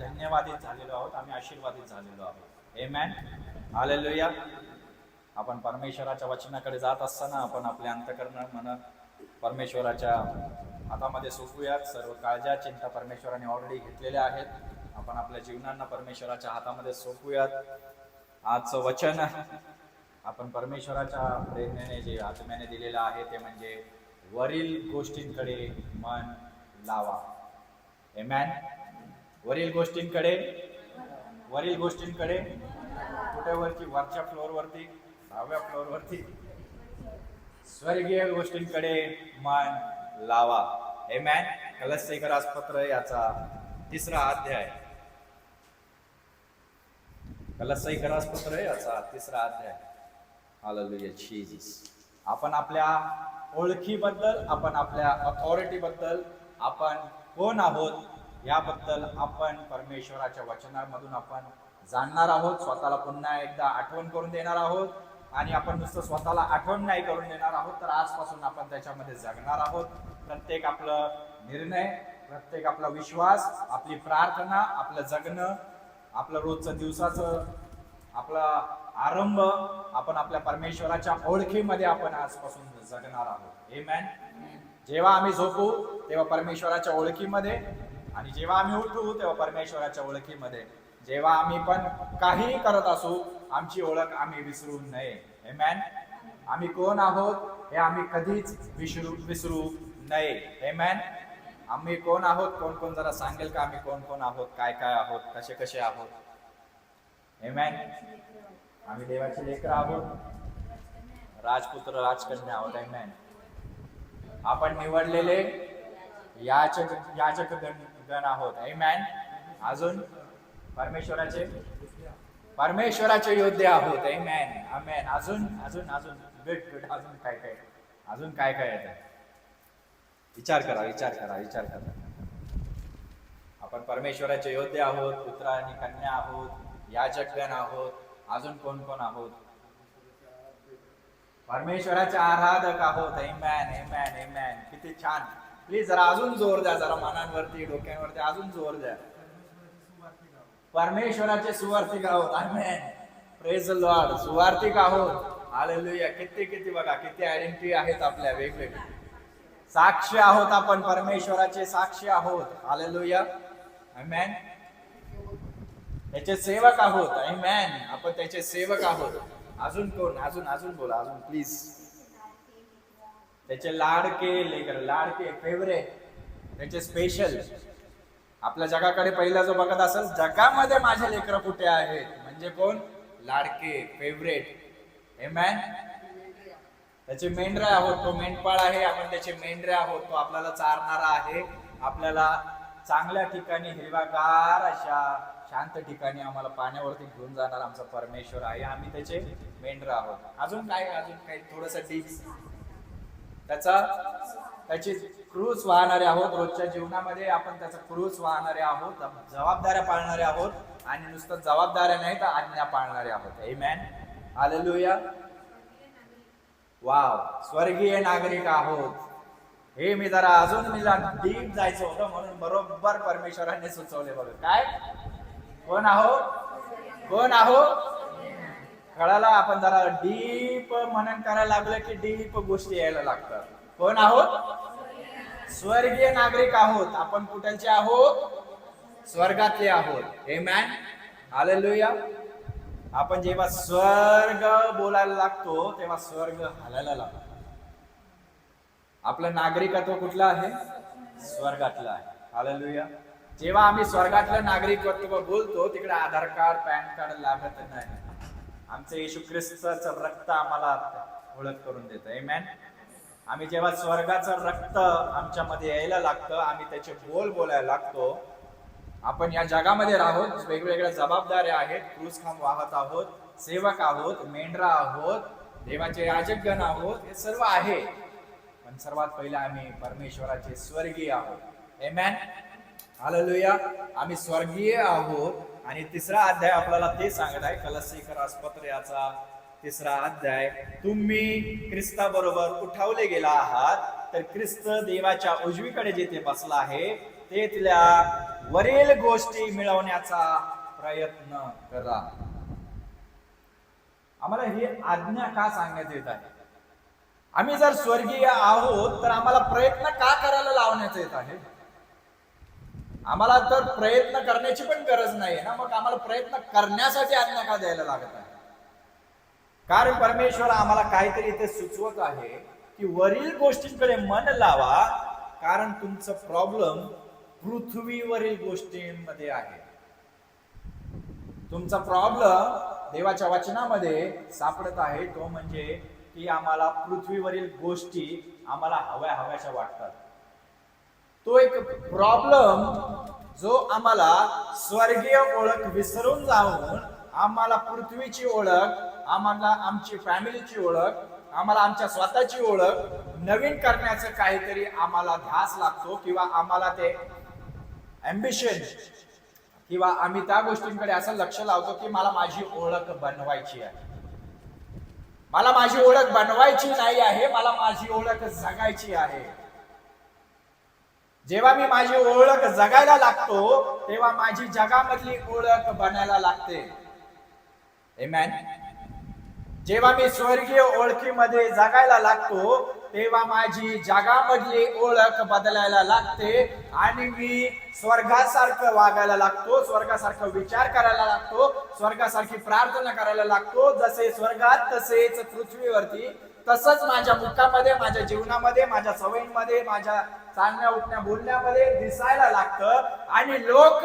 धन्यवादित झालेलो आहोत, आम्ही आशीर्वादित झालेलो आहोत. आमेन. हालेलुया. आपण परमेश्वराच्या वचनाकडे जात असताना आपण आपले अंतःकरण मन परमेश्वराच्या हातामध्ये सोपूयात. सर्व काळज्या चिंता परमेश्वराने ऑलरेडी घेतलेल्या आहेत. आपण आपल्या जीवनांना परमेश्वराच्या हातामध्ये सोपूयात. आजचं वचन आपण परमेश्वराच्या प्रेरणेने जे आत्म्याने दिलेलं आहे ते म्हणजे वरील गोष्टींकडे मन लावा. आमेन. वरील गोष्टींकडे कुठे वरती? वरच्या फ्लोअरवरती, 6व्या फ्लोअरवरती. स्वर्गीय गोष्टींकडे मन लावा. आमेन. कलस्सीकरासपत्र याचा 3रा अध्याय. कलस्सीकरासपत्र याचा 3रा अध्याय. Hallelujah Jesus. आपण आपल्या ओळखीबद्दल, आपण आपल्या अथॉरिटीबद्दल, आपण कोण आहोत याबद्दल आपण परमेश्वराच्या वचनामधून आपण जाणणार आहोत. स्वतःला पुन्हा एकदा आठवण करून देणार आहोत. आणि आपण नुसतं स्वतःला आठवण नाही करून देणार आहोत, तर आजपासून आपण त्याच्यामध्ये जगणार आहोत. प्रत्येक आपलं निर्णय, प्रत्येक आपला विश्वास, आपली प्रार्थना, आपलं जगणं, आपलं रोजचं दिवसाचं आपला आरंभ आपण आपल्या परमेश्वराच्या ओळखीमध्ये आपण आजपासून जगणार आहोत. आमेन. जेव्हा आम्ही झोपू तेव्हा परमेश्वराच्या ओळखीमध्ये, आणि जेव्हा आम्ही उठू तेव्हा परमेश्वराच्या ओळखीमध्ये. जेव्हा आम्ही पण काही करत असू आमची ओळख आम्ही विसरू नये. आमेन. आम्ही कोण आहोत हे आम्ही कधीच विसरू नये. आमेन. आम्ही कोण आहोत? कोण जरा सांगेल का आम्ही कोण आहोत, काय आहोत, कसे आहोत? आमेन. आम्ही देवाचे लेकर आहोत, राजपुत्र राजकन्या आहोत. आमेन. आपण निवडलेले याचक गण आहोत. आमेन. अजून परमेश्वराचे योद्धे आहोत. आमेन. आमेन. अजून गुड. अजून काय येतं? विचार करा. आपण परमेश्वराचे योद्धे आहोत, पुत्र आणि कन्या आहोत, याजकगण आहोत. अजून कोण आहोत? परमेश्वराचे आराधक आहोत. आमेन. किती छान. प्लीज जरा अजून जोर द्या, जरा मनांवरती, डोक्यांवरती अजून जोर द्या. परमेश्वराचे सुवार्तिक आहोत. आमेन. Praise the lord. सुवार्तिक आहोत. हालेलुया. किती बघा, किती आयडेंटिटी आहेत आपल्या वेगवेगळ्या. साक्ष आहोत आपण, परमेश्वराचे साक्षी आहोत. हालेलुया. आमेन. त्याचे सेवक आहोत. आमेन. आपण त्याचे सेवक आहोत. अजून कोण? अजून बोला, अजून प्लीज. त्याचे लाडके फेवरेट, त्याचे स्पेशल. आपल्या जगाकडे पहिला जो बघत असेल, जगामध्ये माझे लेकर कुठे आहेत, म्हणजे कोण? लाडके, फेवरेट. आमेन. त्याचे मेंढरे आहोत, तो मेंढपाळ आहे, आपण त्याचे मेंढरे आहोत. तो आपल्याला चारणारा आहे, आपल्याला चांगल्या ठिकाणी, हिरवागार अशा शांत ठिकाणी आम्हाला पाण्यावरती घेऊन जाणार आमचा परमेश्वर आहे. आम्ही त्याचे मेंढर आहोत. अजून काही थोडस टिप्स. त्याची क्रूस वाहणारे आहोत. रोजच्या जीवनामध्ये आपण त्याचा क्रूस वाहणारे आहोत, जबाबदाऱ्या पाळणारे आहोत. आणि नुसतं जबाबदाऱ्या नाही तर आज्ञा पाळणारे आहोत. आमेन. हालेलुया. वाव. स्वर्गीय नागरिक आहोत. हे मी जरा डीप जायचं होतं, म्हणून बरोबर परमेश्वराने सुचवले. बघ काय कोण आहोत कळाला. आपण जरा डीप मनन करायला लागलं की डीप गोष्टी यायला लागतात. कोण आहोत? स्वर्गीय नागरिक आहोत. आपण कुठलचे आहोत? स्वर्गातले आहोत. आमेन. हालेलुया. आपण जेव्हा स्वर्ग बोलायला लागतो तेव्हा स्वर्ग हालायला लागतो. आपलं नागरिकत्व कुठलं आहे? स्वर्गातलं आहे. हालेलुया. जेव्हा आम्ही स्वर्गातलं नागरिकत्व बोलतो तिकडे आधार कार्ड, पॅन कार्ड लागत नाही. आमचं येशू ख्रिस्ताचं रक्त आम्हाला ओळख करून देतं. आमेन. आम्ही जेव्हा स्वर्गाचं रक्त आमच्यामध्ये यायला लागतं, आम्ही त्याचे बोलायला लागतो. आपण या जगामध्ये राहोत, वेगवेगळ्या जबाबदाऱ्या आहेत, क्रूस खांब वाहत आहोत, सेवक आहोत, मेंढरा आहोत, देवाचे याजकगण आहोत, हे सर्व आहे. पण सर्वात पहिला आम्ही परमेश्वराचे स्वर्गीय आहोत. आमेन. हालेलुया. आम्ही स्वर्गीय आहोत. आणि 3रा अध्याय आपल्याला ते सांगत आहे, कलस्सीकरासपत्र याचा 3रा अध्याय. तुम्ही ख्रिस्ताबरोबर उठावले गेला आहात, तर ख्रिस्त देवाच्या उजवीकडे जिथे बसला आहे तेथल्या वरील गोष्टी मिळवण्याचा प्रयत्न करा. आम्हाला ही आज्ञा का सांगण्यात येत आहे? आम्ही जर स्वर्गीय आहोत तर आम्हाला प्रयत्न का करायला लावण्यात येत आहे? आम्हाला तर प्रयत्न करण्याची पण गरज नाही ना, मग आम्हाला प्रयत्न करण्यासाठी आज्ञा का द्यायला लागत आहे? कारण परमेश्वर आम्हाला काहीतरी इथे सुचवत आहे की वरील गोष्टींकडे मन लावा, कारण तुमचं प्रॉब्लेम पृथ्वीवरील गोष्टींमध्ये आहे. तुमचा प्रॉब्लेम देवाच्या वचनामध्ये सापडत आहे, तो म्हणजे की आम्हाला पृथ्वीवरील गोष्टी आम्हाला हव्याशा वाटतात. तो एक प्रॉब्लेम जो आम्हाला स्वर्गीय ओळख विसरून जाऊन आम्हाला पृथ्वीची ओळख, आम्हाला आमची फॅमिलीची ओळख, आम्हाला आमच्या स्वतःची ओळख नवीन करण्याचं काहीतरी आम्हाला ध्यास लागतो, किंवा आम्हाला ते अँबिशन, किंवा आम्ही त्या गोष्टींकडे असं लक्ष लावतो की मला माझी ओळख बनवायची आहे. मला माझी ओळख बनवायची नाही आहे, मला माझी ओळख जगायची आहे. जेव्हा मी माझी ओळख जगायला लागतो तेव्हा माझी जगामधली ओळख बनायला लागते. आमेन. जेव्हा मी स्वर्गीय ओळखीमध्ये जगायला लागतो तेव्हा माझी जगामधली ओळख बदलायला लागते आणि मी स्वर्गासारखं वागायला लागतो, स्वर्गासारखं विचार करायला लागतो, स्वर्गासारखी प्रार्थना करायला लागतो. जसे स्वर्गात तसेच पृथ्वीवरती, तसंच माझ्या मुखामध्ये, माझ्या जीवनामध्ये, माझ्या सवयींमध्ये, माझ्या चालण्या उठण्या बोलण्यामध्ये दिसायला लागतं आणि लोक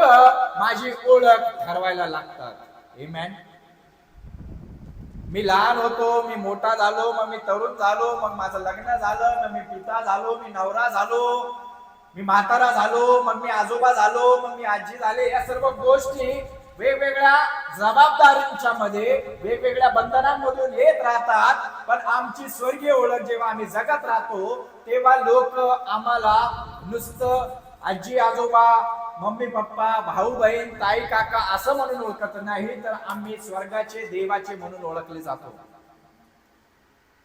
माझी ओळख ठरवायला लागतात. आमेन. मी लहान होतो, मी मोठा झालो, मग मी तरुण झालो, मग माझं लग्न झालं, मग मी पिता झालो, मी नवरा झालो, मी म्हातारा झालो, मग मी आजोबा झालो, मग मी आजी झाले. या सर्व गोष्टी वेगवेगळ्या जबाबदारींच्या मध्ये, वेगवेगळ्या बंधनांमधून येत राहतात. पण आमची स्वर्गीय ओळख जेव्हा आम्ही जगत राहतो तेव्हा लोक आम्हाला नुसतं आजी आजोबा, मम्मी पप्पा, भाऊ बहीण, ताई काका असं म्हणून ओळखत नाही, तर आम्ही स्वर्गाचे देवाचे म्हणून ओळखले जातो.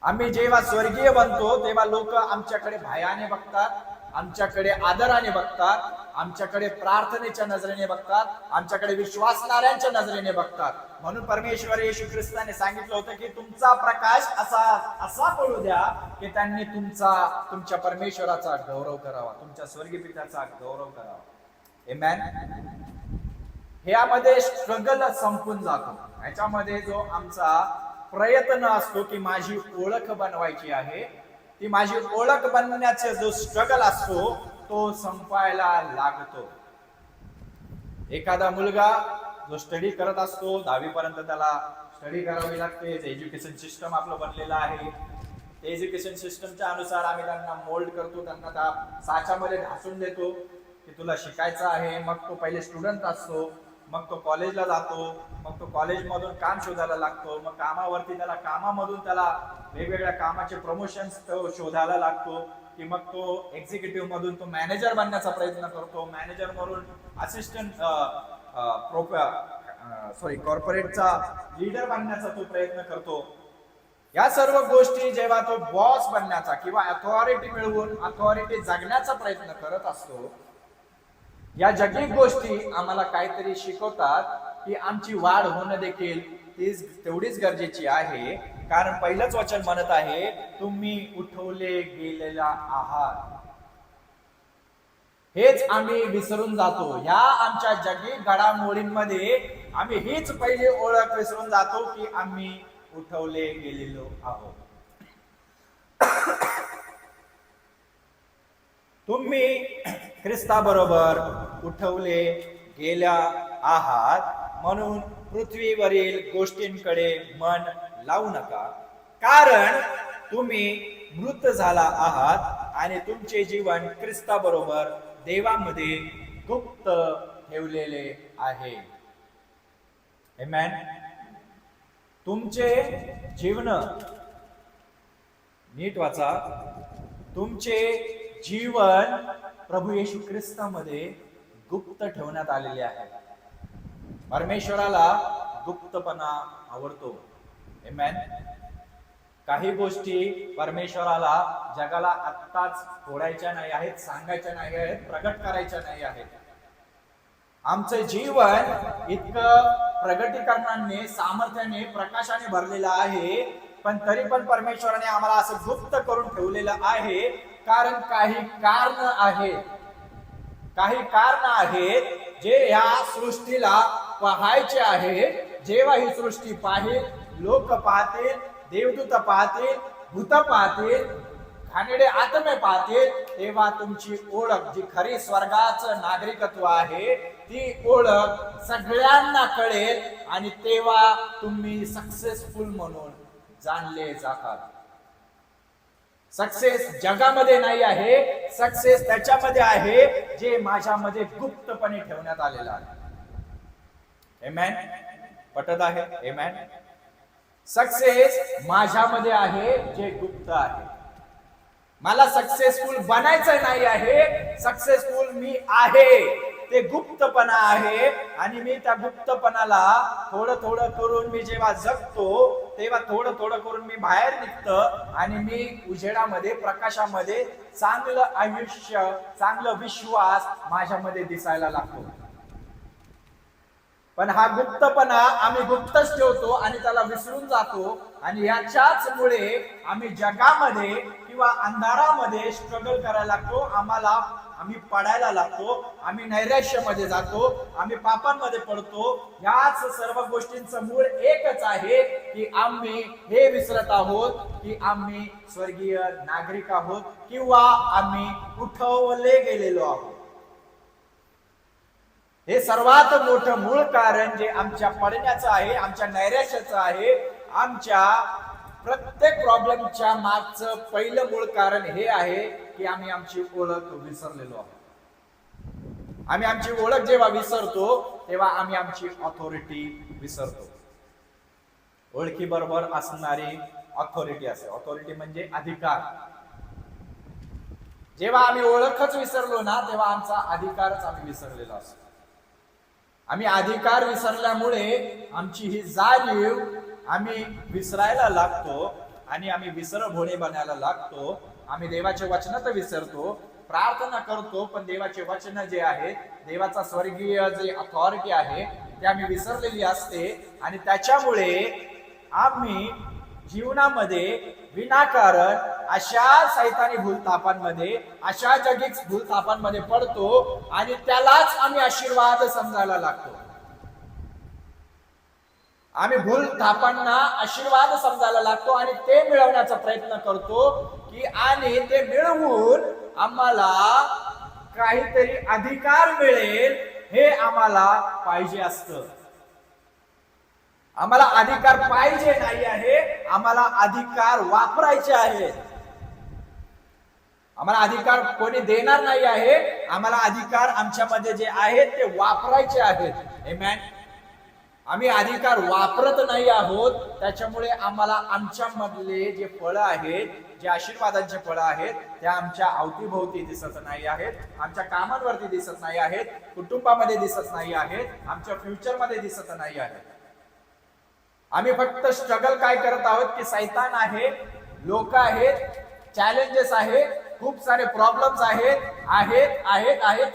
आम्ही जेव्हा स्वर्गीय बनतो तेव्हा लोक आमच्याकडे भयाने बघतात, आमच्याकडे आदराने बघतात, आमच्याकडे प्रार्थनेच्या नजरेने बघतात, आमच्याकडे विश्वासणाऱ्यांच्या नजरेने बघतात. म्हणून परमेश्वर येशू ख्रिस्ताने सांगितलं होतं की तुमचा प्रकाश असा पडू द्या की त्यांनी तुमच्या परमेश्वराचा गौरव करावा, तुमच्या स्वर्गीय पित्याचा गौरव करावा. आमेन. ह्यामध्ये स्ट्रगल संपून जातो. ह्याच्यामध्ये जो आमचा प्रयत्न असतो की माझी ओळख बनवायची आहे, ती माझी ओळख बनवण्याचा जो स्ट्रगल असतो तो संपायला लागतो. एखादा मुलगा जो स्टडी करत असतो, 10वी पर्यंत त्याला स्टडी करावी लागते. एज्युकेशन सिस्टम आपलं बनलेलं आहे. एज्युकेशन सिस्टमच्या अनुसार आम्ही त्यांना मोल्ड करतो, त्यांना त्या साच्यामध्ये ढासून देतो की तुला शिकायचं आहे. मग तो पहिले स्टुडंट असतो, मग तो कॉलेजला जातो, मग तो कॉलेजमधून काम शोधायला लागतो, मग कामावरती त्याला कामामधून त्याला वेगवेगळ्या कामाचे प्रमोशन्स तो शोधायला लागतो, की मग तो एक्झिक्युटिव्ह मधून तो मॅनेजर बनण्याचा प्रयत्न करतो, मॅनेजर मधून असिस्टंट कॉर्पोरेटचा लीडर बनण्याचा तो प्रयत्न करतो. या सर्व गोष्टी जेव्हा तो बॉस बनण्याचा किंवा अथॉरिटी मिळवून अथॉरिटी जगण्याचा प्रयत्न करत असतो, या जगिक गोष्टी आम्हाला काहीतरी शिकवतात की आमची वाढ होणं देखील तेवढीच गरजेची आहे. कारण पहिलंच वचन म्हणत आहे, तुम्ही उठवले गेलेला आहात. हेच आम्ही विसरून जातो. ह्या आमच्या जगिक घडामोडींमध्ये आम्ही हीच पहिली ओळख विसरून जातो की आम्ही उठवले गेलेलो आहोत. तुम्ही ख्रिस्ताबरोबर उठवले गेल्या आहात, म्हणून पृथ्वीवरील गोष्टींकडे मन लावू नका, कारण तुम्ही मृत झाला आहात आणि तुमचे जीवन ख्रिस्ताबरोबर देवामध्ये गुप्त ठेवलेले आहे. आमेन. तुमचे जीवन, नीट वाचा, तुमचे जीवन प्रभू येशू ख्रिस्तामध्ये गुप्त ठेवण्यात आलेले आहे. परमेश्वराला गुप्तपणा आवडतो. आमेन. काही गोष्टी परमेश्वराला जगाला आत्ताच फोडायच्या नाही आहेत, सांगायच्या नाही आहेत, प्रगट करायच्या नाही आहेत. आमचं जीवन इतकं प्रगतीकरणाने, सामर्थ्याने, प्रकाशाने भरलेलं आहे, पण तरी पण परमेश्वराने आम्हाला असं गुप्त करून ठेवलेलं आहे. कारण काही कारण आहेत, काही कारण आहेत जे या सृष्टीला पाहायचे आहे. जेव्हा ही सृष्टी पाहिल, लोक पाहतील, देवदूत पाहतील, भूत पाहतील, घाणेरडे आत्मे पाहतील, तेव्हा तुमची ओळख, जी खरी स्वर्गाचं नागरिकत्व आहे, ती ओळख सगळ्यांना कळेल आणि तेव्हा तुम्ही सक्सेसफुल म्हणून जाणले जातात. सक्सेस जगामध्ये नाही आहे, सक्सेस त्याच्यामध्ये आहे जे माझ्यामध्ये गुप्तपणे ठेवण्यात आलेला आहे. आमेन. पटत आहे? आमेन. सक्सेस माझ्यामध्ये आहे जे गुप्त आहे. मला सक्सेसफुल बनायचं नाही आहे, सक्सेसफुल मी आहे ते गुप्तपणा आहे. आणि मी त्या गुप्तपणाला थोडं थोडं करून मी जेव्हा जगतो, तेव्हा थोडं थोडं करून मी बाहेर निघतो आणि मी उजेडामध्ये, प्रकाशामध्ये चांगलं आयुष्य, चांगलं विश्वास माझ्यामध्ये दिसायला लागतो. पण हा गुप्तपणा आम्ही गुप्तच ठेवतो आणि त्याला विसरून जातो. आणि याच्याच मुळे आम्ही जगामध्ये किंवा अंधारामध्ये स्ट्रगल करायला लागतो. आम्ही पडायला लागतो, आम्ही नैराश्यामध्ये जातो, आम्ही पापांमध्ये पडतो. याच सर्व गोष्टींचं मूळ एकच आहे की आम्ही हे विसरत आहोत की आम्ही स्वर्गीय नागरिक आहोत किंवा आम्ही उठवले गेलेलो आहोत. हे सर्वात मोठं मूळ कारण जे आमच्या पडण्याचं आहे, आमच्या नैराश्याचं आहे, आमच्या प्रत्येक प्रॉब्लेमच्या मागचं पहिलं मूळ कारण हे आहे की आम्ही आमची ओळख विसरलेलो आहोत. आम्ही आमची ओळख जेव्हा विसरतो तेव्हा आम्ही आमची ऑथॉरिटी विसरतो. ओळखी बरोबर असणारी ऑथॉरिटी असते. ऑथॉरिटी म्हणजे अधिकार. जेव्हा आम्ही ओळखच विसरलो ना, तेव्हा आमचा अधिकारच आम्ही विसरलेलो असतो. आम्ही अधिकार विसरल्यामुळे आमची ही जाणीव आम्ही विसरायला लागतो आणि आम्ही विसरभोळे बनायला लागतो. आम्ही देवाचे वचन तर विसरतो, प्रार्थना करतो, पण देवाचे वचन जे आहेत, देवाचा स्वर्गीय जे अथॉरिटी आहे, ते आम्ही विसरलेली असते. आणि त्याच्यामुळे आम्ही जीवनामध्ये विनाकारण अशा सैतानी भूलथापांमध्ये, अशा जगिक भूलथापांमध्ये पडतो आणि त्यालाच आम्ही आशीर्वाद समजायला लागतो. आम्ही भूलथापांना आशीर्वाद समजायला लागतो आणि ते मिळवण्याचा प्रयत्न करतो की आणि ते मिळवून आम्हाला काहीतरी अधिकार मिळेल हे आम्हाला पाहिजे असतं. आम्हाला अधिकार पाहिजे नाही आहे, आम्हाला अधिकार वापरायचे आहेत. आम्हाला अधिकार कोणी देणार नाही आहे, आम्हाला अधिकार आमच्यामध्ये जे आहेत ते वापरायचे आहेत. आमेन. आम्ही अधिकार वापरत नाही आहोत, त्याच्यामुळे आम्हाला आमच्यामधले जे फळं आहेत, जे आशीर्वादांचे फळं आहेत, ते आमच्या अवतीभोवती दिसत नाही आहेत, आमच्या कामांवरती दिसत नाही आहेत, कुटुंबामध्ये दिसत नाही आहेत, आमच्या फ्युचरमध्ये दिसत नाही आहेत. आम्ही फक्त स्ट्रगल काय करत आहोत की सैतान आहे, लोक आहेत, चॅलेंजेस आहे, खूप सारे प्रॉब्लेम्स आहेत,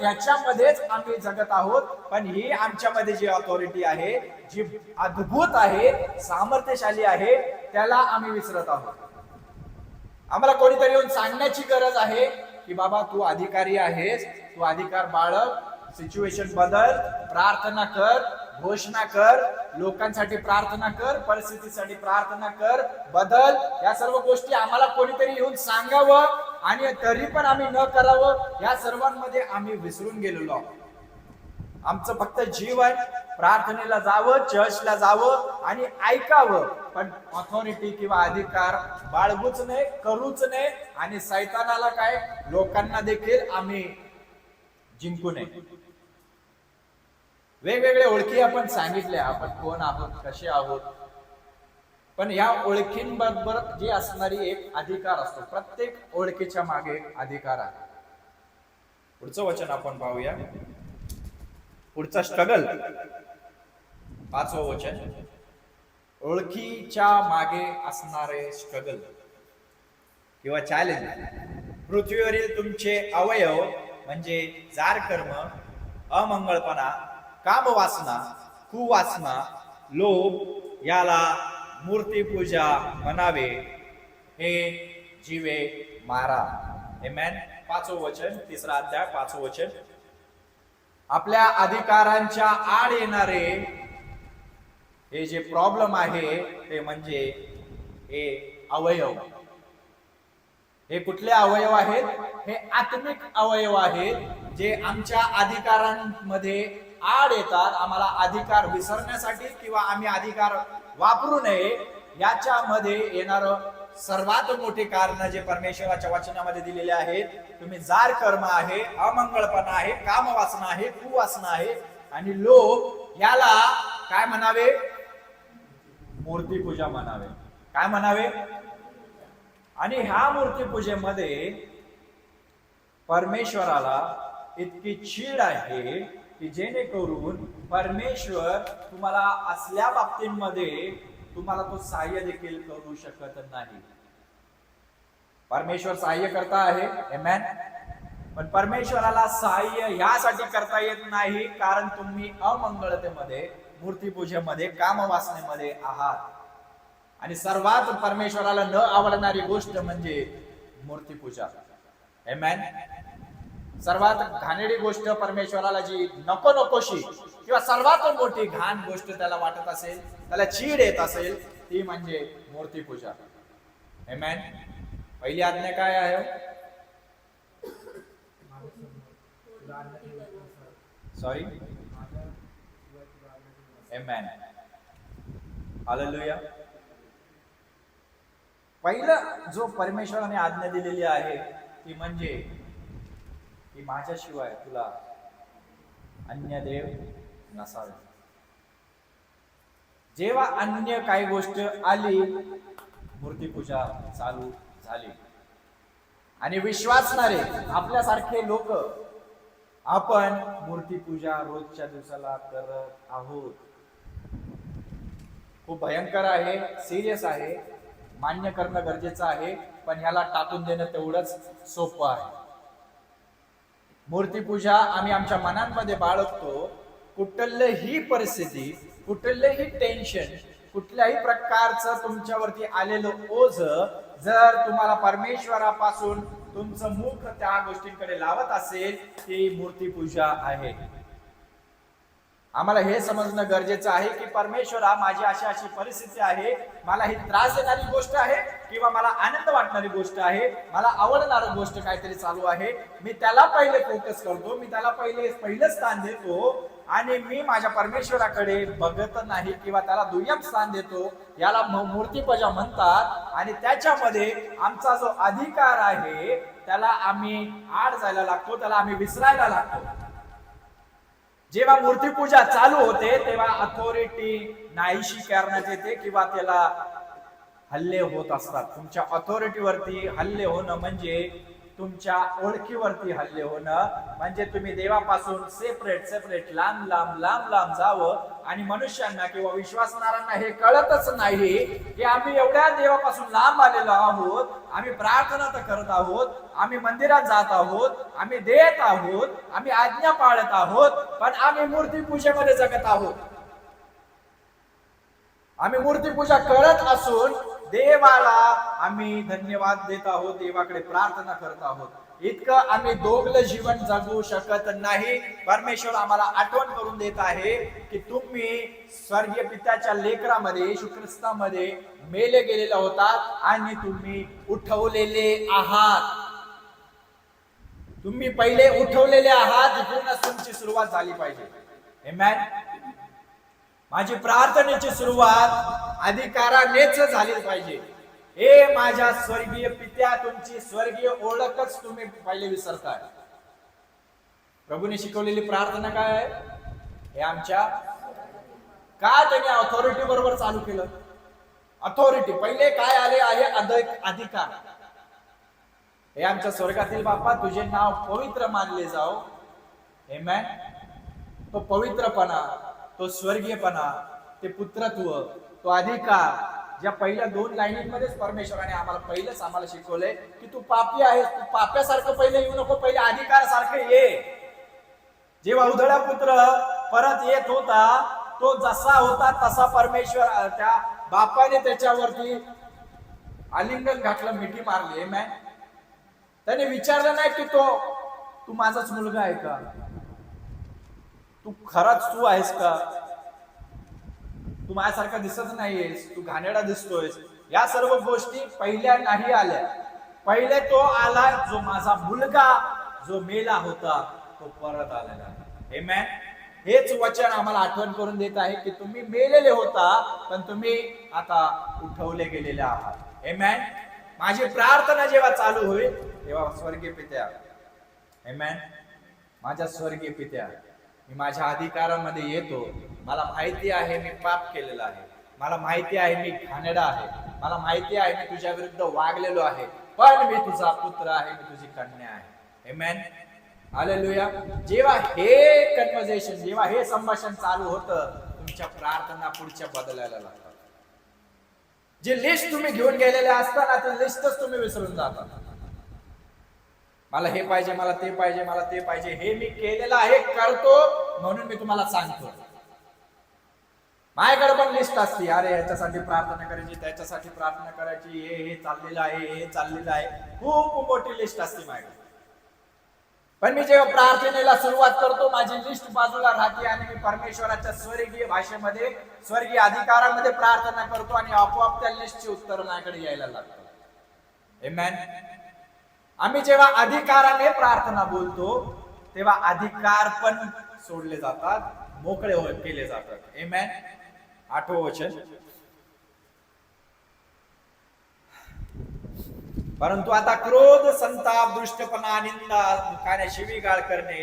ह्याच्यामध्येच आम्ही जगत आहोत. पण ही आमच्यामध्ये जी ऑथॉरिटी आहे, जी अद्भुत आहे, सामर्थ्यशाली आहे, त्याला आम्ही विसरत आहोत. आम्हाला कोणीतरी येऊन सांगण्याची गरज आहे की बाबा तू अधिकारी आहेस, तू अधिकार बाळग, सिच्युएशन बदल, प्रार्थना कर, घोषणा कर, लोकांसाठी प्रार्थना कर, परिस्थितीसाठी प्रार्थना कर, बदल. या सर्व गोष्टी आम्हाला कोणीतरी येऊन सांगावं आणि तरी पण आम्ही न करावं. या सर्वांमध्ये आम्ही विसरून गेलेलो आहोत. आमचं फक्त जीवन प्रार्थनेला जावं, चर्चला जावं आणि ऐकावं, पण ऑथॉरिटी किंवा अधिकार बाळगूच नाही, करूच नाही. आणि सैतानाला काय, लोकांना देखील आम्ही जिंकू नये. वेगवेगळ्या ओळखी आपण सांगितल्या, आपण कोण आहोत, कसे आहोत, पण या ओळखींबरोबर जी असणारी एक अधिकार असतो. प्रत्येक ओळखीच्या मागे अधिकार आहे. पुढचं वचन आपण पाहूया. पुढचा स्ट्रगल, 5वं वचन, ओळखीच्या मागे असणारे स्ट्रगल किंवा चॅलेंज. पृथ्वीवरील तुमचे अवयव म्हणजे जार कर्म, अमंगळपणा, कामवासना, कुवासना, लोभ याला मूर्तीपूजा म्हणावे, हे जीवे मारा. आमेन. 5वं वचन, 3रा अध्याय 5वं वचन. आपल्या अधिकारांच्या आड येणारे हे जे प्रॉब्लेम आहे ते म्हणजे हे अवयव. हे कुठले अवयव आहेत? हे आत्मिक अवयव आहेत जे आमच्या अधिकारांमध्ये आड येतात. आम्हाला अधिकार विसरण्यासाठी किंवा आम्ही अधिकार वापरू नये याच्यामध्ये येणार सर्वात मोठे कारण जे परमेश्वराच्या वचनामध्ये दिलेले आहेत. तुम्ही जार कर्म आहे, अमंगळपणा आहे, कामवासना आहे, कुवासना आहे आणि लोभ याला काय म्हणावे? मूर्तीपूजा म्हणावे. काय म्हणावे? आणि ह्या मूर्तीपूजेमध्ये परमेश्वराला इतकी चीड आहे की जेणेकरून परमेश्वर तुम्हाला असल्या बाबतींमध्ये तुम्हाला तो सहाय्य देखील करू शकत नाही. परमेश्वर सहाय्य करता आहे, आमेन. पण परमेश्वराला सहाय्य ह्यासाठी करता येत नाही कारण तुम्ही अमंगळतेमध्ये, मूर्तीपूजेमध्ये, कामवासनेमध्ये आहात. आणि सर्वात परमेश्वराला न आवडणारी गोष्ट म्हणजे मूर्तीपूजा, आमेन. सर्वात घाणेरडी गोष्ट परमेश्वराला जी नको नकोशी किंवा सर्वात मोठी घाण गोष्ट त्याला वाटत असेल, त्याला चीड येत असेल, ती म्हणजे मूर्तीपूजा, आमेन. पहिली आज्ञा काय आहे? सॉरी, आमेन, हालेलुया. पहिलं जो परमेश्वराने आज्ञा दिलेली आहे ती म्हणजे की माझ्याशिवाय तुला अन्य देव नसावे. जेव्हा अन्य काही गोष्ट आली, मूर्तीपूजा चालू झाली. आणि विश्वासणारे आपल्यासारखे लोक आपण मूर्तीपूजा रोजच्या दिवसाला करत आहोत. खूप भयंकर आहे, सिरियस आहे, मान्य करणं गरजेचं आहे, पण ह्याला टाकून देणं तेवढंच सोपं आहे. मूर्तीपूजा आम्ही आमच्या मनांमध्ये बाळगतो. कुठल्याही परिस्थिती, कुठलेही टेन्शन, कुठल्याही प्रकारचं तुमच्यावरती आलेलं ओझ जर तुम्हाला परमेश्वरापासून तुमचं मुख त्या गोष्टींकडे लावत असेल, ती मूर्तीपूजा आहे. आम्हाला हे समजणं गरजेचं आहे की परमेश्वरा, माझी अशी अशी परिस्थिती आहे, मला ही त्रास देणारी गोष्ट आहे किंवा मला आनंद वाटणारी गोष्ट आहे, मला आवडणारी गोष्ट काहीतरी चालू आहे, मी त्याला पहिले फोकस करतो, मी त्याला पहिलं स्थान देतो आणि मी माझ्या परमेश्वराकडे बघत नाही किंवा त्याला दुय्यम स्थान देतो. याला मूर्तीपूजा म्हणतात. आणि त्याच्यामध्ये आमचा जो अधिकार आहे त्याला आम्ही आड जायला लागतो, त्याला आम्ही विसरायला लागतो. जेव्हा मूर्तीपूजा चालू होते तेव्हा अथॉरिटी नाहीशी करण्यात येते किंवा त्याला हल्ले होत असतात. तुमच्या अथॉरिटीवरती हल्ले होणं म्हणजे तुमच्या ओळखीवरती हल्ले होणं म्हणजे तुम्ही देवापासून सेपरेट लांब जावं. आणि मनुष्यांना किंवा विश्वासणाऱ्यांना हे कळतच नाही की आम्ही एवढ्या देवापासून लांब आलेलो आहोत, आम्ही प्रार्थना तर करत आहोत, आम्ही मंदिरात जात आहोत, आम्ही देत आहोत, आम्ही आज्ञा पाळत आहोत, पण आम्ही मूर्तीपूजेमध्ये जगत आहोत. आम्ही मूर्तीपूजा करत असून देवाला आम्ही धन्यवाद देत आहोत, देवाकडे प्रार्थना करत आहोत. इतकं आम्ही दोघलं जीवन जगू शकत नाही. परमेश्वर आम्हाला आठवण करून देत आहे की तुम्ही स्वर्गीय पित्याच्या लेकरामध्ये, येशू ख्रिस्तामध्ये मेले गेलेले होतात आणि तुम्ही उठवलेले आहात. तुम्ही पहिले उठवलेले आहात. इथूनच तुमची सुरुवात झाली पाहिजे. आमेन. माझी प्रार्थनेची सुरुवात अधिकारानेच झाली पाहिजे. हे माझ्या स्वर्गीय पित्या, तुमची स्वर्गीय ओळखच तुम्ही पहिले विसरताय. प्रभूने शिकवलेली प्रार्थना काय आहे? हे आमच्या का त्यांनी अथॉरिटी बरोबर चालू केलं? अथॉरिटी पहिले काय आले आहे? अधिकार. हे आमच्या स्वर्गातील बाप्पा, तुझे नाव पवित्र मानले जाओ. आमेन. तो पवित्रपणा, तो स्वर्गीयपणा, ते पुत्रत्व, तो अधिकार, ज्या पहिल्या 2 लाईनींमध्येच परमेश्वराने आम्हाला शिकवलंय की तू पापी आहेस, तू पाप्यासारखं पहिले येऊ नको, पहिले अधिकारासारखं ये. जेव्हा उधळा पुत्र परत येत होता, तो जसा होता तसा परमेश्वर त्या बापाने त्याच्यावरती आलिंगन घातलं, मिठी मारली. आमेन. त्याने विचारलं नाही की तू माझाच मुलगा आहे का, तू खराच तू आहेस का, तू माझ्यासारखा दिसत नाहीयेस, तू घाणेरडा दिसतोयस. या सर्व गोष्टी पहिल्या नाही आल्या. पहिले तो आला, जो माझा मुलगा जो मेला होता तो परत आलेला आहे. आमेन. हेच वचन आम्हाला आठवण करून देत आहे की तुम्ही मेलेले होता पण तुम्ही आता उठवले गेलेले आहात. आमेन. माझी प्रार्थना जेव्हा चालू होईल तेव्हा स्वर्गीय पित्या, आमेन, माझ्या स्वर्गीय पित्या, मी माझ्या अधिकारामध्ये येतो. मला माहिती आहे मी पाप केलेलं आहे, मला माहिती आहे मी घाणेरडा आहे, मला माहिती आहे मी तुझ्या विरुद्ध वागलेलो आहे, पण मी तुझा पुत्र आहे, मी तुझी कन्या आहे. आमेन. हालेलुया. जेव्हा हे कन्व्हर्सेशन, जेव्हा हे संभाषण चालू होतं, तुमच्या प्रार्थना पुढच्या बदलायला लागतात. जे लिस्ट तुम्ही घेऊन गेलेले असताना ते लिस्टच तुम्ही विसरून जाता. मला हे पाहिजे, मला ते पाहिजे, मला ते पाहिजे, हे मी केलेलं आहे, करतो म्हणून मी तुम्हाला सांगतो. माझ्याकडे पण लिस्ट असते, अरे याच्यासाठी प्रार्थना करायची, त्याच्यासाठी प्रार्थना करायची, हे चाललेलं आहे, हे चाललेलं आहे, खूप मोठी लिस्ट असते माझ्याकडे. पण मी जेव्हा प्रार्थनेला सुरुवात करतो माझी लिस्ट बाजूला राहते आणि मी परमेश्वराच्या स्वर्गीय भाषेमध्ये, स्वर्गीय अधिकारामध्ये प्रार्थना करतो आणि आपोआप त्या लिस्टची उत्तर माझ्याकडे यायला लागतात. आमेन. आम्ही जेव्हा अधिकाराने प्रार्थना बोलतो तेव्हा अधिकार पण सोडले जातात, मोकळे केले जातात. आमेन. 8वं वचन. परंतु आता क्रोध, संताप, दुष्टपणा, निंदा, दुखाने शिवीगाळ करणे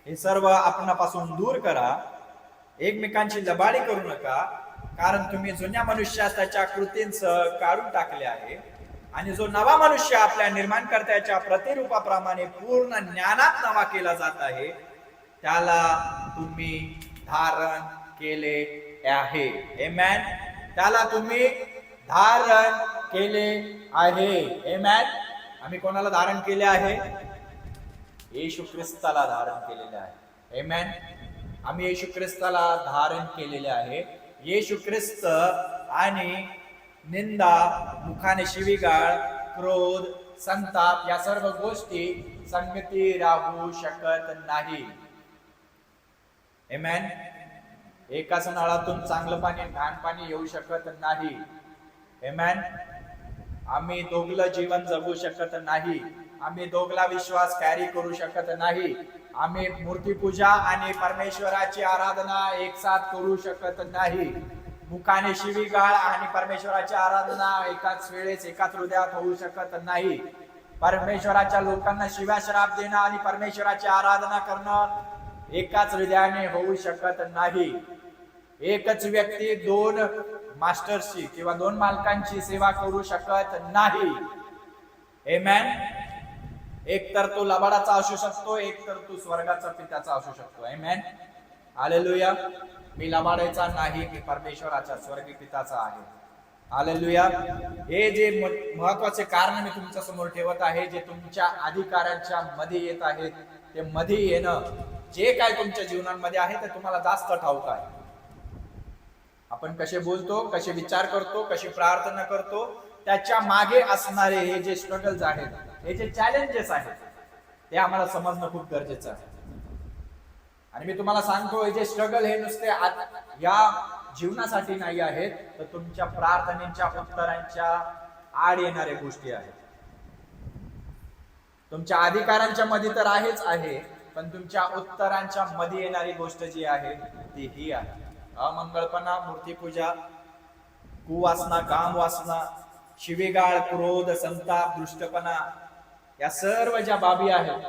हे सर्व आपणापासून दूर करा. एकमेकांची लबाडी करू नका, कारण तुम्ही जुन्या मनुष्यास त्याच्या कृतींसह काढून टाकले आहे आणि जो नवा मनुष्य आपल्या निर्माणकर्त्याच्या प्रतिरूपाप्रमाणे पूर्ण ज्ञानात नवा केला जात आहे त्याला तुम्ही धारण केले आहे. आमेन. त्याला तुम्ही धारण केले आहे. आमेन. आम्ही कोणाला धारण केले आहे? येशू ख्रिस्ताला धारण केलेले आहे. आमेन. आम्ही येशू ख्रिस्ताला धारण केलेले आहे. येशू ख्रिस्त आणि निंदा, मुखाने शिवीगाळ, क्रोध, संताप या सर्व गोष्टी संगती राहू शकत नाही. आमेन. एकाच नळातून चांगलं पाणी घाण पाणी येऊ शकत नाही. आमेन. आम्ही दोघलं जीवन जगू शकत नाही. आम्ही दोघला विश्वास कॅरी करू शकत नाही. आम्ही मूर्तीपूजा आणि परमेश्वराची आराधना एक साथ करू शकत नाही. मुखाने शिवीगाळ आणि परमेश्वराची आराधना एकाच वेळेस एकाच हृदयात होऊ शकत नाही. परमेश्वराच्या लोकांना शिव्या श्राप देणं आणि परमेश्वराची आराधना करणं एकाच हृदयाने होऊ शकत नाही. एकच व्यक्ती दोन मास्टरची किंवा दोन मालकांची सेवा करू शकत नाही. आमेन. एक तर तो लबाडाचा असू शकतो, एक तर तू स्वर्गाचा पित्याचा असू शकतो. आमेन. हालेलुया. मी लबाडायचा नाही, मी परमेश्वराच्या स्वर्गीय पित्याचा आहे. हालेलुया. हे जे महत्वाचे कारण मी तुमच्या समोर ठेवत आहे, जे तुमच्या अधिकारांच्या मध्ये येत आहेत, ते मध्ये येणं जे काय तुमच्या जीवनामध्ये आहे ते तुम्हाला जास्त ठाऊक आहे. आपण कसे बोलतो, कसे विचार करतो, कशी प्रार्थना करतो, त्याच्या मागे असणारे हे जे स्ट्रगल्स आहेत, हे जे चॅलेंजेस आहेत, ते आम्हाला समजणं खूप गरजेचं आहे. आणि मी तुम्हाला सांगतो, हे जे स्ट्रगल हे नुसते या जीवनासाठी नाही आहेत, तर तुमच्या प्रार्थनेच्या उत्तरांच्या आड येणाऱ्या गोष्टी आहेत. तुमच्या अधिकारांच्या मध्ये तर आहेच आहे, पण तुमच्या उत्तरांच्या मध्ये येणारी गोष्ट जी आहे ती ही आहे. अमंगळपणा, मूर्तीपूजा, कुवासना, काम वासना, शिवीगाळ, क्रोध, संताप, दृष्टपणा या सर्व ज्या बाबी आहेत,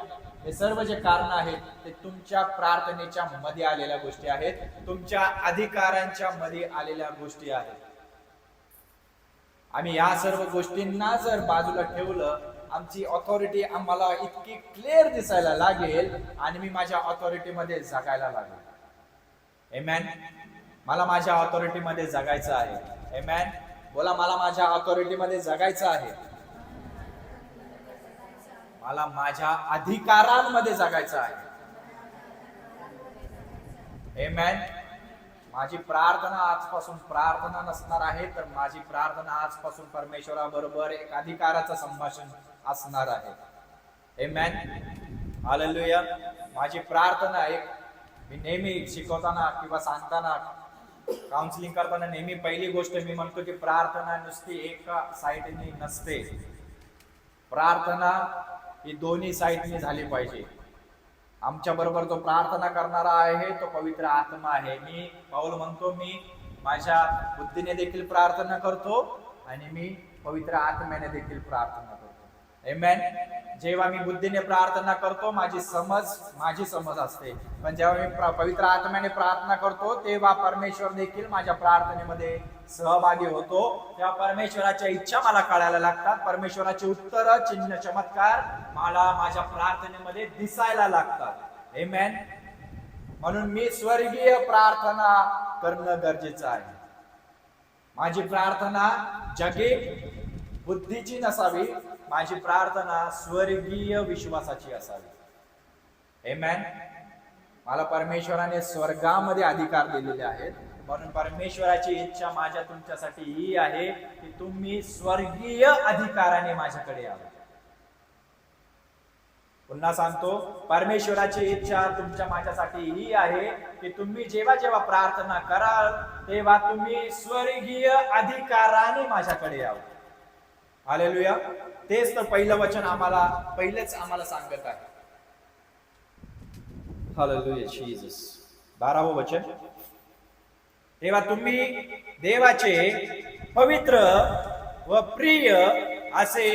हे सर्व जे कारण आहेत, ते तुमच्या प्रार्थनेच्या मध्ये आलेल्या गोष्टी आहेत, तुमच्या अधिकारांच्या मध्ये आलेल्या गोष्टी आहेत. आम्ही या सर्व गोष्टींना जर बाजूला ठेवलं, आमची ऑथॉरिटी आम्हाला इतकी क्लिअर दिसायला लागेल आणि मी माझ्या ऑथॉरिटी मध्ये जगायला लागेल. आमेन. मला माझ्या ऑथॉरिटी मध्ये जगायचं आहे. आमेन. बोला, मला माझ्या ऑथॉरिटी मध्ये जगायचं आहे. मला माझ्या अधिकारांमध्ये जगायचं आहे. आमेन. माझी प्रार्थना आजपासून प्रार्थना नसणार आहे, तर माझी प्रार्थना आजपासून परमेश्वराबरोबर एक अधिकाराचं संभाषण असणार आहे. आमेन. हालेलुया. माझी प्रार्थना एक, मी नेहमी शिकवताना किंवा सांगताना काउन्सिलिंग करताना नेहमी पहिली गोष्ट मी म्हणतो की प्रार्थना नुसती एका साईडनी नसते. प्रार्थना ही दोन्ही साईडनी झाली पाहिजे. आमच्या बरोबर जो प्रार्थना करणारा आहे तो पवित्र आत्मा आहे. मी पाऊल म्हणतो, मी माझ्या बुद्धीने देखील प्रार्थना करतो आणि मी पवित्र आत्म्याने देखील प्रार्थना करतो. आमेन. जेव्हा मी बुद्धीने प्रार्थना करतो माझी समज असते, पण जेव्हा मी पवित्र आत्म्याने प्रार्थना करतो तेव्हा परमेश्वर देखील माझ्या प्रार्थनेमध्ये सहभागी होतो. तेव्हा परमेश्वराच्या इच्छा मला कळायला लागतात, परमेश्वराचे उत्तर, चिन्ह, चमत्कार मला माझ्या प्रार्थनेमध्ये दिसायला लागतात. आमेन. म्हणून मी स्वर्गीय प्रार्थना करणं गरजेचं आहे. माझी प्रार्थना जगी बुद्धीची नसावी, माझी प्रार्थना स्वर्गीय विश्वासाची असावी. आमेन. मला परमेश्वराने स्वर्गामध्ये अधिकार दिलेले आहेत, म्हणून परमेश्वराची इच्छा माझ्या तुमच्यासाठी ही आहे की तुम्ही स्वर्गीय अधिकाराने माझ्याकडे यावे. पुन्हा सांगतो, परमेश्वराची इच्छा तुमच्या माझ्यासाठी ही आहे की तुम्ही जेव्हा जेव्हा प्रार्थना कराल तेव्हा तुम्ही स्वर्गीय अधिकाराने माझ्याकडे यावं. हालेलुया. तेच तर पहिलं वचन पहिलेच आम्हाला सांगत आहे. Hallelujah Jesus. 12वं वचन, तेव्हा तुम्ही देवाचे पवित्र व प्रिय असे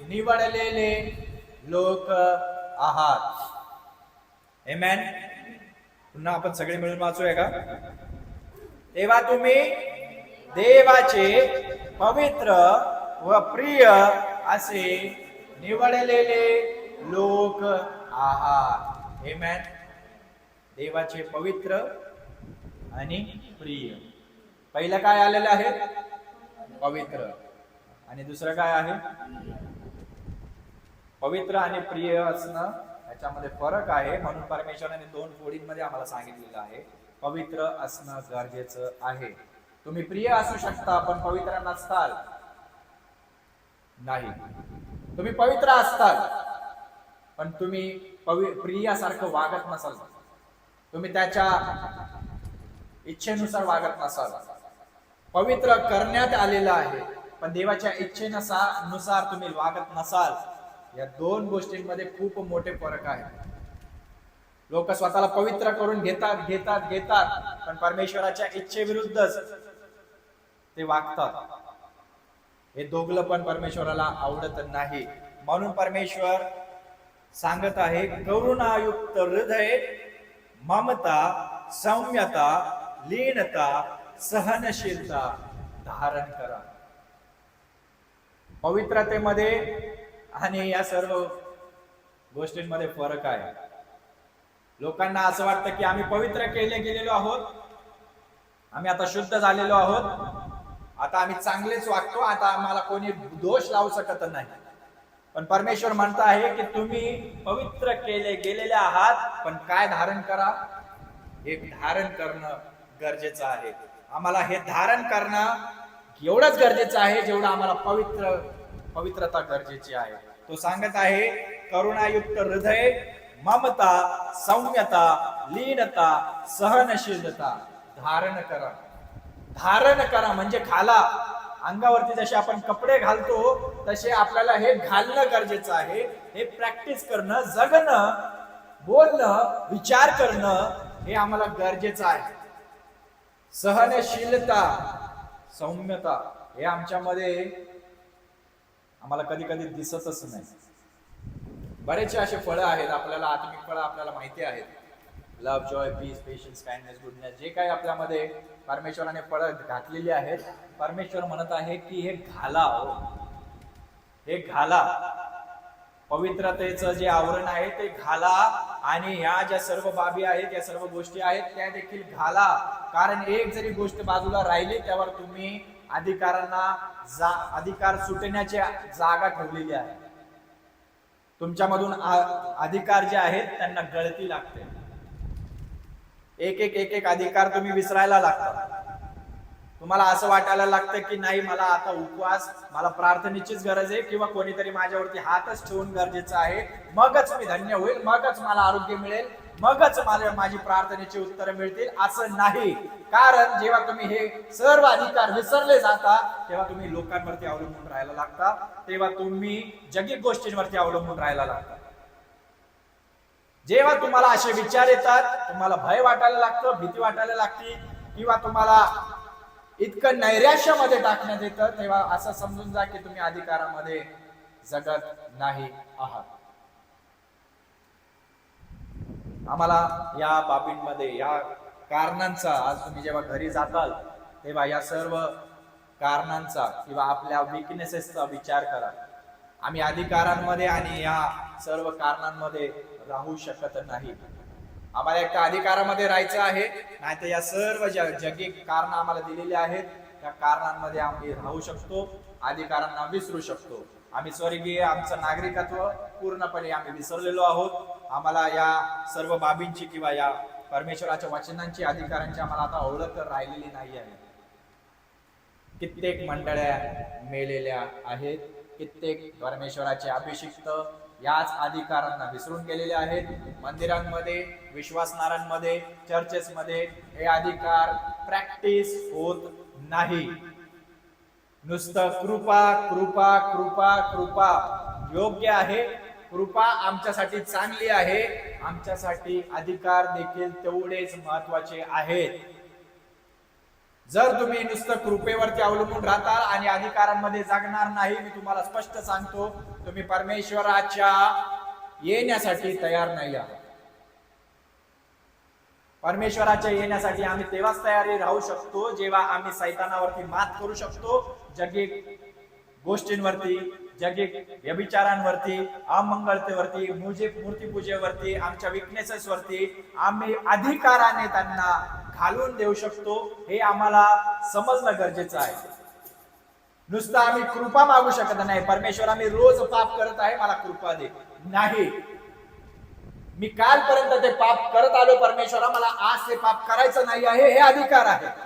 निवडलेले लोक आहात. आमेन. पुन्हा आपण सगळे मिळून वाचूया का? तेव्हा तुम्ही देवाचे पवित्र व प्रिय असे निवडलेले लोक आहात. आमेन. देवाचे पवित्र आणि प्रिय. पहिलं काय आलेलं आहे? पवित्र. आणि दुसरं काय आहे? पवित्र आणि प्रिय असणं याच्यामध्ये फरक आहे. म्हणून परमेश्वराने 2 फोडींमध्ये आम्हाला सांगितलेलं आहे पवित्र असणं गरजेचं आहे. तुम्ही प्रिय असू शकता पण पवित्र नसताल नाही. तुम्ही पवित्र असताल पण तुम्ही प्रियासारखं वागत नसाल, तुम्ही त्याच्या इच्छेनुसार वागत नसाल. पवित्र करण्यात आलेलं आहे पण देवाच्या इच्छेनुसार तुम्ही वागत नसाल. या 2 गोष्टींमध्ये खूप मोठे फरक आहे. लोक स्वतःला पवित्र करून घेतात पण परमेश्वराच्या इच्छेविरुद्धच ते वागतात. हे दोघलं पण परमेश्वराला आवडत नाही. म्हणून परमेश्वर सांगत आहे, करुणायुक्त हृदय, ममता, सौम्यता, लीनता, सहनशीलता धारण करा. पवित्रतेमध्ये आणि या सर्व गोष्टींमध्ये फरक आहे. लोकांना असं वाटतं की आम्ही पवित्र केले गेलेलो आहोत, आम्ही आता शुद्ध झालेलो आहोत, आता आम्ही चांगलेच वागतो, आता आम्हाला कोणी दोष लावू शकत नाही. पण परमेश्वर म्हणत आहे की तुम्ही पवित्र केले गेलेले आहात, पण काय धारण करा? हे धारण करणं गरजेचं आहे. आम्हाला हे धारण करणं एवढंच गरजेचं आहे जेवढं आम्हाला पवित्रता गरजेची आहे. तो सांगत आहे, करुणायुक्त हृदय, ममता, सौम्यता, लीनता, सहनशीलता धारण करा. धारण करा म्हणजे घाला. अंगावरती जसे आपण कपडे घालतो तसे आपल्याला हे घालणं गरजेचं आहे. हे प्रॅक्टिस करणं, जगणं, बोलणं, विचार करणं हे आम्हाला गरजेचं आहे. सहनशीलता, सौम्यता हे आमच्यामध्ये आम्हाला कधी कधी दिसतच नाही. बरेचसे असे फळं आहेत आपल्याला, आत्मिक फळं आपल्याला माहिती आहेत. Love, joy, peace, patience, kindness, goodness, जे काही आपल्यामध्ये परमेश्वराने फळं घातलेली आहेत, परमेश्वर म्हणत आहे की हे घाला. हे घाला. पवित्रतेचं जे आवरण आहे ते घाला. आणि ह्या ज्या सर्व बाबी आहेत, या सर्व गोष्टी आहेत त्या देखील घाला. कारण एक जरी गोष्ट बाजूला राहिली त्यावर तुम्ही अधिकार सुटण्याची जागा ठेवलेली आहे. तुमच्यामधून अधिकार जे आहेत त्यांना गळती लागते. एक अधिकार तुम्ही विसरायला लागता. तुम्हाला असं वाटायला लागतं की नाही, मला आता उपवास, मला प्रार्थनेचीच गरज आहे, किंवा कोणीतरी माझ्यावरती हातच ठेवून गरजेचं आहे, मगच मी धन्य होईल, मगच मला आरोग्य मिळेल, मगच माझी प्रार्थनेची उत्तरं मिळतील. असं नाही. कारण जेव्हा तुम्ही हे सर्व अधिकार विसरले जाता, तेव्हा तुम्ही लोकांवरती अवलंबून राहायला लागता, तेव्हा तुम्ही जगिक गोष्टींवरती अवलंबून राहायला लागता. जेव्हा तुम्हाला असे विचार येतात, तुम्हाला भय वाटायला लागतं, भीती वाटायला लागते, किंवा तुम्हाला इतकं नैराश्यामध्ये टाकण्यात येतं, तेव्हा असं समजून जा की तुम्ही अधिकारामध्ये जगत नाही आहात. आम्हाला या बाबींमध्ये, या कारणांचा, आज तुम्ही जेव्हा घरी जाताल तेव्हा या सर्व कारणांचा किंवा आपल्या विकनेसेसचा विचार करा. आम्ही अधिकारांमध्ये आणि या सर्व कारणांमध्ये राहू शकत नाही. आम्हाला एका अधिकारामध्ये राहायचं आहे, नाहीतर या सर्व जगिक कारण आम्हाला दिलेली आहेत त्या कारणांमध्ये आम्ही राहू शकतो, अधिकारांना विसरू शकतो. आम्ही स्वर्गीय, आमचं नागरिकत्व पूर्णपणे आम्ही विसरलेलो आहोत. आम्हाला या सर्व बाबींची किंवा या परमेश्वराच्या वचनांची, अधिकारांची आम्हाला आता ओळख राहिलेली नाही आहे. कित्येक मंडळ्या मेलेल्या आहेत, कित्येक परमेश्वराचे अभिषिक्त याच अधिकारांना विसरून गेलेले आहेत. मंदिरांमध्ये, विश्वासनारांमध्ये, चर्चेसमध्ये हे अधिकार प्रॅक्टिस होत नाही. नुसतं कृपा कृपा कृपा कृपा योग्य आहे, कृपा आमच्यासाठी चांगली आहे, आमच्यासाठी अधिकार देखील तेवढेच महत्वाचे आहेत. जर तुम्ही नुसतं कृपेवरती अवलंबून राहताल आणि अधिकारांमध्ये जगणार नाही, मी तुम्हाला स्पष्ट सांगतो, तुम्ही परमेश्वराच्या येण्यासाठी तयार नाही आहात. परमेश्वराच्या येण्यासाठी आम्ही तेव्हाच तयारी राहू शकतो जेव्हा आम्ही सैतानावरती मात करू शकतो, जगिक गोष्टींवरती, जगिक व्यभिचारांवरती, अमंगलतेवरती, मूर्तीपूजेवरती, आमच्या विकनेसेसवरती आम्ही अधिकाराने त्यांना घालून देऊ शकतो. हे आम्हाला समजणं गरजेचं आहे. नुसतं आम्ही कृपा मागू शकत नाही, परमेश्वर आम्ही रोज पाप करत आहे, मला कृपा दे, नाही. मी कालपर्यंत ते पाप करत आलो, परमेश्वरा मला आज ते पाप करायचं नाही आहे, हे अधिकार आहे.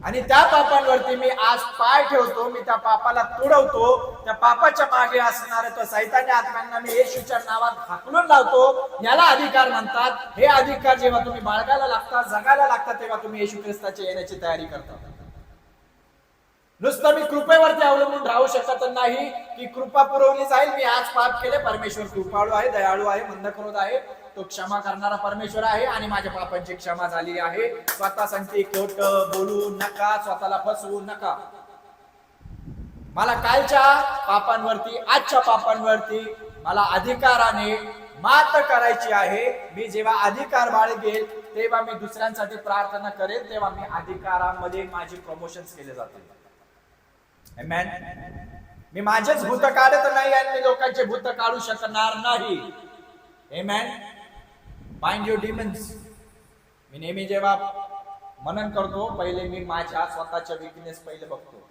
आणि त्या पापांवरती मी आज पाय ठेवतो, मी त्या पापाला तुडवतो, त्या पापाच्या मागे असणारे तो सैतानी आत्म्यांना मी येशूच्या नावात हाकलून लावतो. याला अधिकार म्हणतात. हे अधिकार जेव्हा तुम्ही बाळगायला लागता, जगायला लागता, तेव्हा तुम्ही येशू ख्रिस्ताच्या येण्याची तयारी करता. नुसतं मी कृपेवरती अवलंबून राहू शकत नाही की कृपा पुरवली जाईल, मी आज पाप केले, परमेश्वर कृपाळू आहे, दयाळू आहे, मंदक्रोध आहे, तो क्षमा करणारा परमेश्वर आहे आणि माझ्या पापांची क्षमा झाली आहे. स्वतः सांगते खोट बोलू नका, स्वतःला फसवू नका. मला कालच्या पापांवरती, आजच्या पापांवरती मला अधिकाराने मात करायची आहे. मी जेव्हा अधिकार बाळगेल तेव्हा मी दुसऱ्यांसाठी प्रार्थना करेल, तेव्हा मी अधिकारामध्ये माझे प्रमोशन्स केले जातील. आमेन. मी माझेच भूत काढत नाही आणि मी लोकांचे भूत काढू शकणार नाही. आमेन. Mind your demons. मी नेहमी जेव्हा मनन करतो, पहिले मी माझ्या स्वतःच्या वीकनेस पहिले बघतो.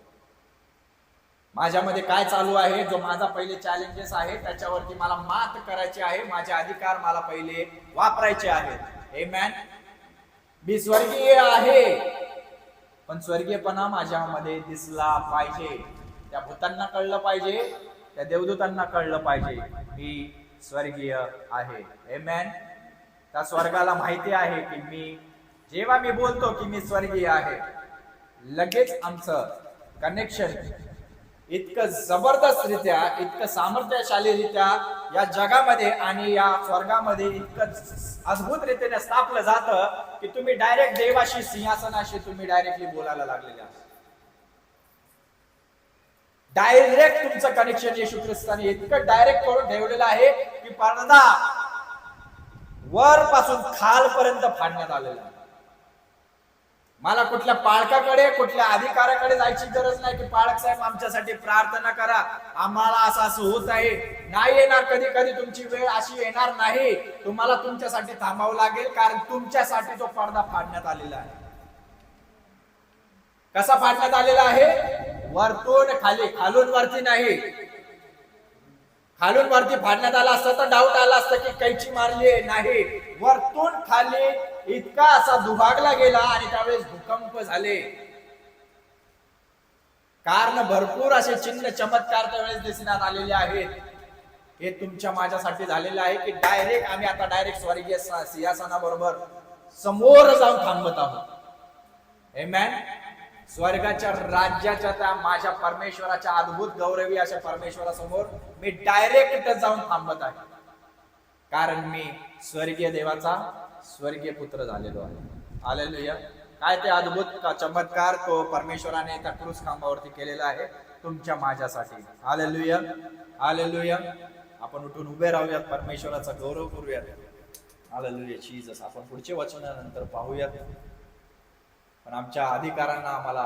माझ्यामध्ये काय चालू आहे, जो माझा पहिले चॅलेंजेस आहे त्याच्यावरती मला मात करायची आहे. माझे अधिकार मला पहिले वापरायचे आहेत. आमेन. मी स्वर्गीय आहे, पण स्वर्गीयपणा माझ्यामध्ये दिसला पाहिजे. त्या भूतांना कळलं पाहिजे, त्या देवदूतांना कळलं पाहिजे मी स्वर्गीय आहे. आमेन. त्या स्वर्गाला माहिती आहे की मी जेव्हा मी बोलतो की मी स्वर्गीय आहे, लगेच आमचं कनेक्शन इतकं जबरदस्तरित्या, इतकं सामर्थ्यशालीरित्या या जगामध्ये आणि या स्वर्गामध्ये इतकं अद्भुत रीतीने स्थापलं जातं की तुम्ही डायरेक्ट देवाशी, सिंहासनाशी तुम्ही डायरेक्टली बोलायला लागलेले आहात. डायरेक्ट तुमचं कनेक्शन येशू ख्रिस्ताने इतकं डायरेक्ट करून ठेवलेलं आहे की पडदा वर पासून खालपर्यंत फाडण्यात आलेला आहे. मला कुठल्या पाळकाकडे, कुठल्या अधिकाऱ्याकडे जायची गरज नाही की पाळक साहेब आमच्यासाठी प्रार्थना करा, आम्हाला असं होत आहे. नाही येणार. कधी कधी तुमची वेळ अशी येणार नाही, तुम्हाला तुमच्यासाठी थांबावं लागेल, कारण तुमच्यासाठी तो पडदा फाडण्यात आलेला आहे. कसा फाडण्यात आलेला आहे? वरतून खाली, खालून वरती नाही. खालून वरती फाडण्यात आला असता तर डाऊट आला असता की कैची मारली नाही. वरतून खाली इतका असा दुभागला गेला आणि त्यावेळेस भूकंप झाले. कारण भरपूर असे चिन्ह चमत्कार त्यावेळेस दिसण्यात आलेले आहेत. हे तुमच्या माझ्यासाठी झालेलं आहे की आम्ही आता डायरेक्ट स्वर्गीय सिंहासनाबरोबर समोर जाऊन थांबत आहोत. आमेन. स्वर्गाच्या राज्याच्या त्या माझ्या परमेश्वराच्या अद्भुत गौरवी अशा परमेश्वरासमोर मी डायरेक्ट जाऊन थांबत आहे. कारण मी स्वर्गीय देवाचा स्वर्गीय पुत्र झालेलो आहे. हालेलुया. काय ते अद्भुत चमत्कार तो परमेश्वराने त्या क्रूस खांबावरती केलेला आहे तुमच्या माझ्यासाठी. हालेलुया. हालेलुया. आपण उठून उभे राहूयात, परमेश्वराचा गौरव करूयात. Hallelujah Jesus. आपण पुढचे वचनानंतर पाहूयात. पण आमच्या अधिकारांना आम्हाला